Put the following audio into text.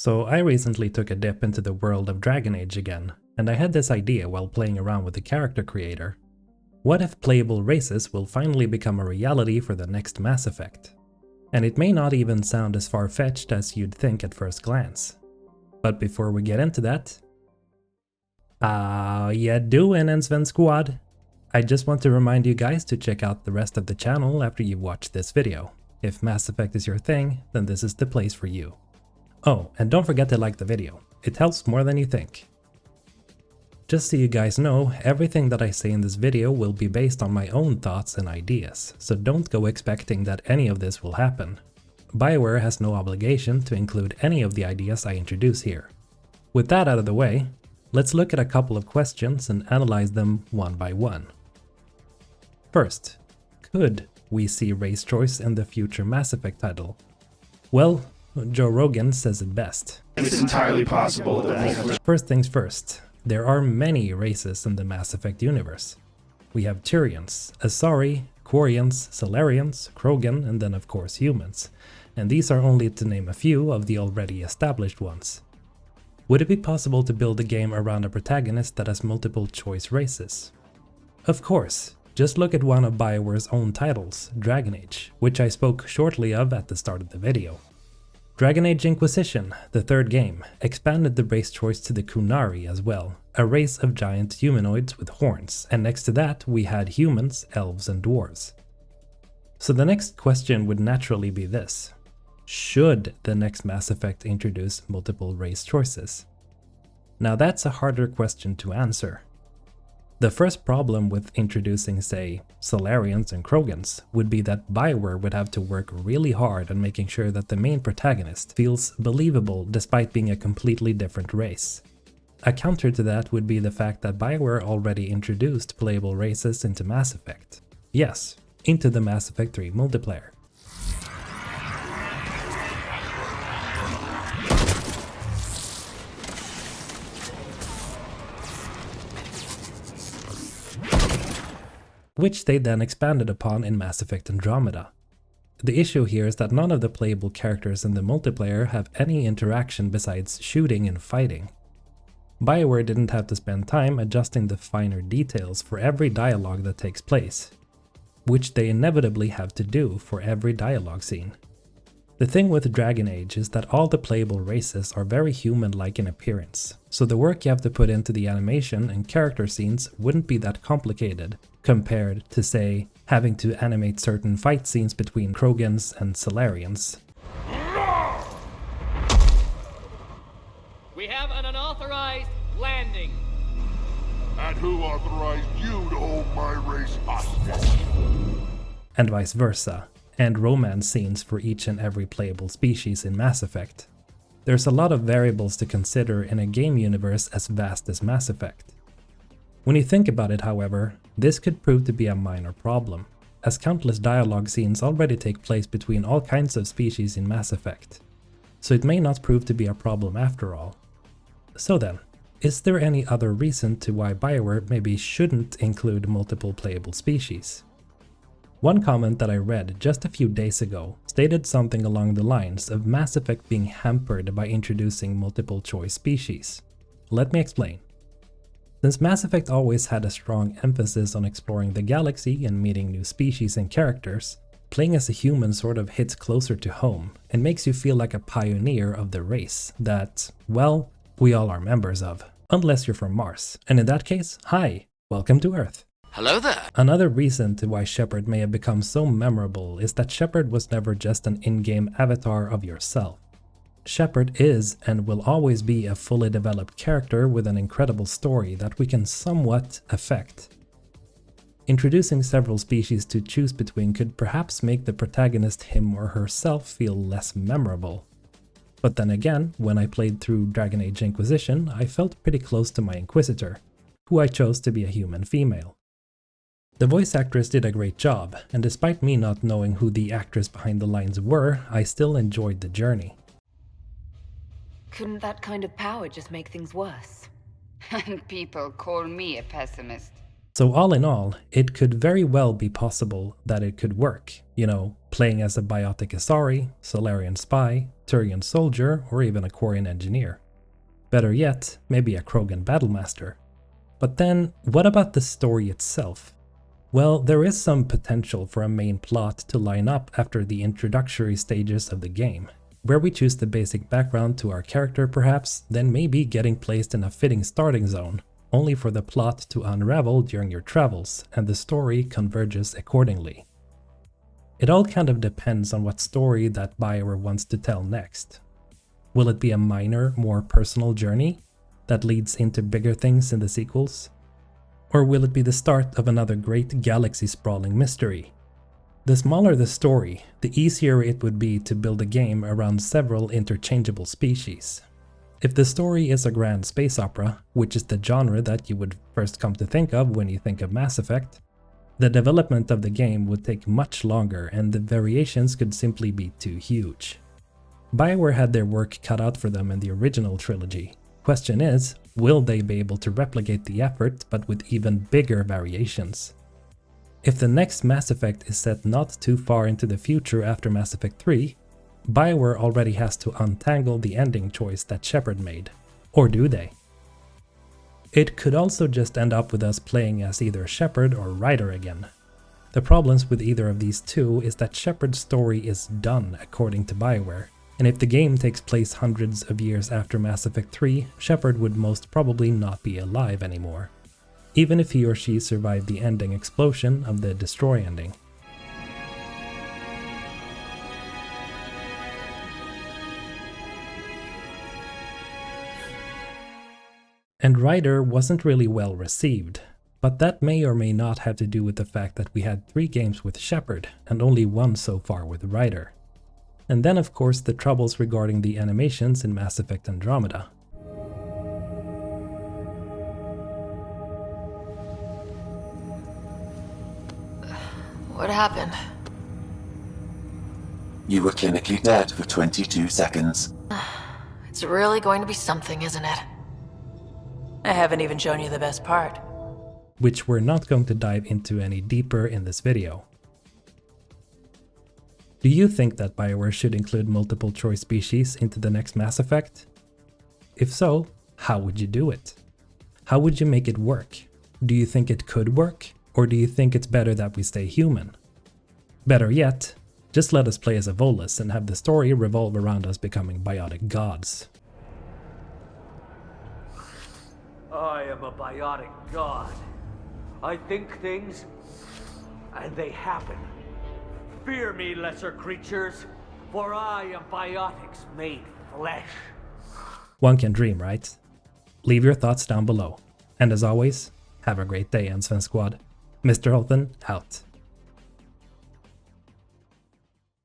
So I recently took a dip into the world of Dragon Age again, and I had this idea while playing around with the character creator. What if playable races will finally become a reality for the next Mass Effect? And it may not even sound as far-fetched as you'd think at first glance. But before we get into that... How ya doing, Ensven Squad? I just want to remind you guys to check out the rest of the channel after you've watched this video. If Mass Effect is your thing, then this is the place for you. Oh, and don't forget to like the video, it helps more than you think. Just so you guys know, everything that I say in this video will be based on my own thoughts and ideas, so don't go expecting that any of this will happen. Bioware has no obligation to include any of the ideas I introduce here. With that out of the way, let's look at a couple of questions and analyze them one by one. First, could we see race choice in the future Mass Effect title? Well, Joe Rogan says it best. It's entirely possible that... First things first, there are many races in the Mass Effect universe. We have Turians, Asari, Quarians, Salarians, Krogan, and then of course humans. And these are only to name a few of the already established ones. Would it be possible to build a game around a protagonist that has multiple choice races? Of course, just look at one of Bioware's own titles, Dragon Age, which I spoke shortly of at the start of the video. Dragon Age Inquisition, the third game, expanded the race choice to the Qunari as well, a race of giant humanoids with horns, and next to that we had humans, elves and dwarves. So the next question would naturally be this: should the next Mass Effect introduce multiple race choices? Now that's a harder question to answer. The first problem with introducing, say, Salarians and Krogans would be that Bioware would have to work really hard on making sure that the main protagonist feels believable despite being a completely different race. A counter to that would be the fact that Bioware already introduced playable races into Mass Effect. Yes, into the Mass Effect 3 multiplayer. Which they then expanded upon in Mass Effect Andromeda. The issue here is that none of the playable characters in the multiplayer have any interaction besides shooting and fighting. Bioware didn't have to spend time adjusting the finer details for every dialogue that takes place, which they inevitably have to do for every dialogue scene. The thing with Dragon Age is that all the playable races are very human-like in appearance, so the work you have to put into the animation and character scenes wouldn't be that complicated, compared to, say, having to animate certain fight scenes between Krogans and Salarians. We have an unauthorized landing. And who authorized you to hold my race hostage? And vice versa, and romance scenes for each and every playable species in Mass Effect. There's a lot of variables to consider in a game universe as vast as Mass Effect. When you think about it, however, this could prove to be a minor problem, as countless dialogue scenes already take place between all kinds of species in Mass Effect. So it may not prove to be a problem after all. So then, is there any other reason to why Bioware maybe shouldn't include multiple playable species? One comment that I read just a few days ago stated something along the lines of Mass Effect being hampered by introducing multiple choice species. Let me explain. Since Mass Effect always had a strong emphasis on exploring the galaxy and meeting new species and characters, playing as a human sort of hits closer to home and makes you feel like a pioneer of the race that, well, we all are members of. Unless you're from Mars, and in that case, hi, welcome to Earth. Hello there. Another reason to why Shepard may have become so memorable is that Shepard was never just an in-game avatar of yourself. Shepard is and will always be a fully developed character with an incredible story that we can somewhat affect. Introducing several species to choose between could perhaps make the protagonist him or herself feel less memorable. But then again, when I played through Dragon Age Inquisition, I felt pretty close to my Inquisitor, who I chose to be a human female. The voice actress did a great job, and despite me not knowing who the actress behind the lines were, I still enjoyed the journey. Couldn't that kind of power just make things worse? And people call me a pessimist. So all in all, it could very well be possible that it could work, playing as a biotic Asari, Solarian spy, Turian soldier, or even a Quarian engineer. Better yet, maybe a Krogan battlemaster. But then, what about the story itself? Well, there is some potential for a main plot to line up after the introductory stages of the game, where we choose the basic background to our character perhaps, then maybe getting placed in a fitting starting zone, only for the plot to unravel during your travels, and the story converges accordingly. It all kind of depends on what story that Bioware wants to tell next. Will it be a minor, more personal journey that leads into bigger things in the sequels? Or will it be the start of another great galaxy-sprawling mystery? The smaller the story, the easier it would be to build a game around several interchangeable species. If the story is a grand space opera, which is the genre that you would first come to think of when you think of Mass Effect, the development of the game would take much longer and the variations could simply be too huge. Bioware had their work cut out for them in the original trilogy. Question is, will they be able to replicate the effort but with even bigger variations? If the next Mass Effect is set not too far into the future after Mass Effect 3, Bioware already has to untangle the ending choice that Shepard made. Or do they? It could also just end up with us playing as either Shepard or Ryder again. The problems with either of these two is that Shepard's story is done according to Bioware, and if the game takes place hundreds of years after Mass Effect 3, Shepard would most probably not be alive anymore, even if he or she survived the ending explosion of the Destroy ending. And Ryder wasn't really well received, but that may or may not have to do with the fact that we had 3 games with Shepard and only 1 so far with Ryder. And then of course the troubles regarding the animations in Mass Effect Andromeda. What happened? You were clinically dead for 22 seconds. It's really going to be something, isn't it? I haven't even shown you the best part. Which we're not going to dive into any deeper in this video. Do you think that Bioware should include multiple choice species into the next Mass Effect? If so, how would you do it? How would you make it work? Do you think it could work? Or do you think it's better that we stay human? Better yet, just let us play as a Volus and have the story revolve around us becoming biotic gods. I am a biotic god. I think things, and they happen. Fear me, lesser creatures, for I am biotics made flesh. One can dream, right? Leave your thoughts down below. And as always, have a great day, Ensven Squad. Mr. Holton, out.